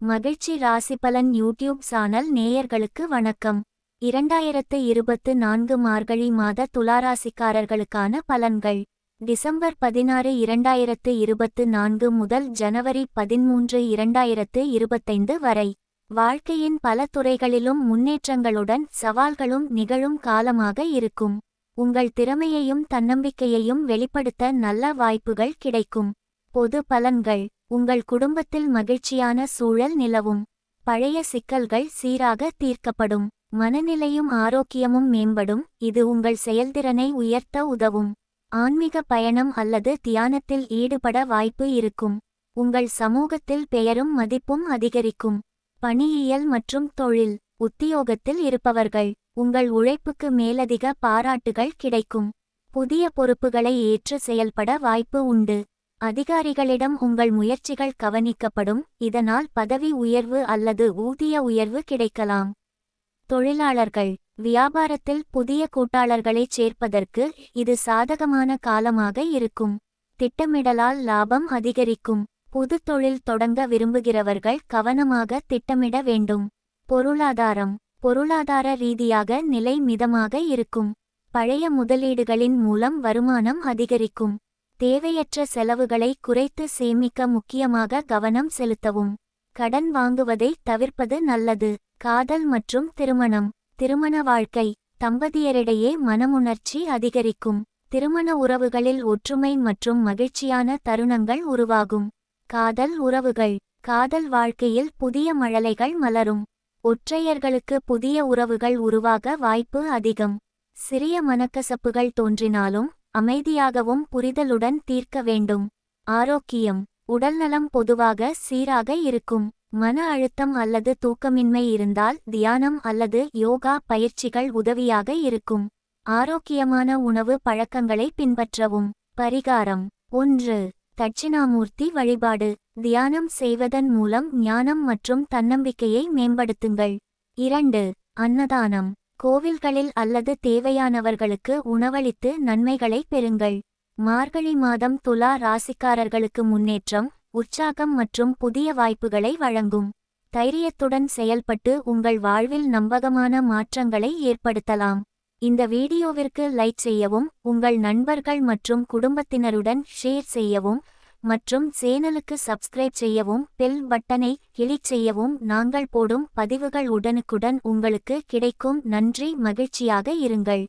மகிழ்ச்சி ராசிபலன் YouTube channel நேயர்களுக்கு வணக்கம். 2024 மார்கழி மாத துலாராசிக்காரர்களுக்கான பலன்கள். டிசம்பர் 16, 2024 முதல் ஜனவரி 13, 2025 வரை. வாழ்க்கையின் பல துறைகளிலும் முன்னேற்றங்களுடன் சவால்களும் நிகழும் காலமாக இருக்கும். உங்கள் திறமையையும் தன்னம்பிக்கையையும் வெளிப்படுத்த நல்ல வாய்ப்புகள் கிடைக்கும். பொது பலன்கள். உங்கள் குடும்பத்தில் மகிழ்ச்சியான சூழல் நிலவும். பழைய சிக்கல்கள் சீராக தீர்க்கப்படும். மனநிலையும் ஆரோக்கியமும் மேம்படும். இது உங்கள் செயல்திறனை உயர்த்த உதவும். ஆன்மீக பயணம் அல்லது தியானத்தில் ஈடுபட வாய்ப்பு இருக்கும். உங்கள் சமூகத்தில் பெயரும் மதிப்பும் அதிகரிக்கும். பணியியல் மற்றும் தொழில். உத்தியோகத்தில் இருப்பவர்கள். உங்கள் உழைப்புக்கு மேலதிக பாராட்டுகள் கிடைக்கும். புதிய பொறுப்புகளை ஏற்று செயல்பட வாய்ப்பு உண்டு. அதிகாரிகளிடம் உங்கள் முயற்சிகள் கவனிக்கப்படும். இதனால் பதவி உயர்வு அல்லது ஊதிய உயர்வு கிடைக்கலாம். தொழிலாளர்கள். வியாபாரத்தில் புதிய கூட்டாளர்களைச் சேர்ப்பதற்கு இது சாதகமான காலமாக இருக்கும். திட்டமிடலால் லாபம் அதிகரிக்கும். புது தொழில் தொடங்க விரும்புகிறவர்கள் கவனமாக திட்டமிட வேண்டும். பொருளாதாரம். பொருளாதார ரீதியாக நிலை மிதமாக இருக்கும். பழைய முதலீடுகளின் மூலம் வருமானம் அதிகரிக்கும். தேவையற்ற செலவுகளை குறைத்து சேமிக்க முக்கியமாக கவனம் செலுத்தவும். கடன் வாங்குவதை தவிர்ப்பது நல்லது. காதல் மற்றும் திருமணம். திருமண வாழ்க்கை. தம்பதியரிடையே மனமுணர்ச்சி அதிகரிக்கும். திருமண உறவுகளில் ஒற்றுமை மற்றும் மகிழ்ச்சியான தருணங்கள் உருவாகும். காதல் உறவுகள். காதல் வாழ்க்கையில் புதிய மழலைகள் மலரும். ஒற்றையர்களுக்கு புதிய உறவுகள் உருவாக வாய்ப்பு அதிகம். சிறிய மனக்கசப்புகள் தோன்றினாலும் அமைதியாகவும் புரிதலுடன் தீர்க்க வேண்டும். ஆரோக்கியம். உடல்நலம் பொதுவாக சீராக இருக்கும். மன அழுத்தம் அல்லது தூக்கமின்மை இருந்தால் தியானம் அல்லது யோகா பயிற்சிகள் உதவியாக இருக்கும். ஆரோக்கியமான உணவு பழக்கங்களை பின்பற்றவும். பரிகாரம். 1. தட்சிணாமூர்த்தி வழிபாடு. தியானம் செய்வதன் மூலம் ஞானம் மற்றும் தன்னம்பிக்கையை மேம்படுத்துங்கள். 2. அன்னதானம். கோவில்களில் அல்லது தேவையானவர்களுக்கு உணவளித்து நன்மைகளை பெறுங்கள். மார்கழி மாதம் துலா ராசிக்காரர்களுக்கு முன்னேற்றம், உற்சாகம் மற்றும் புதிய வாய்ப்புகளை வழங்கும். தைரியத்துடன் செயல்பட்டு உங்கள் வாழ்வில் நம்பகமான மாற்றங்களை ஏற்படுத்தலாம். இந்த வீடியோவிற்கு லைக் செய்யவும், உங்கள் நண்பர்கள் மற்றும் குடும்பத்தினருடன் ஷேர் செய்யவும் மற்றும் சேனலுக்கு சப்ஸ்கிரைப் செய்யவும். பெல் பட்டனை கிளிக் செய்யவும். நாங்கள் போடும் பதிவுகள் உடனுக்குடன் உங்களுக்கு கிடைக்கும். நன்றி. மகிழ்ச்சியாக இருங்கள்.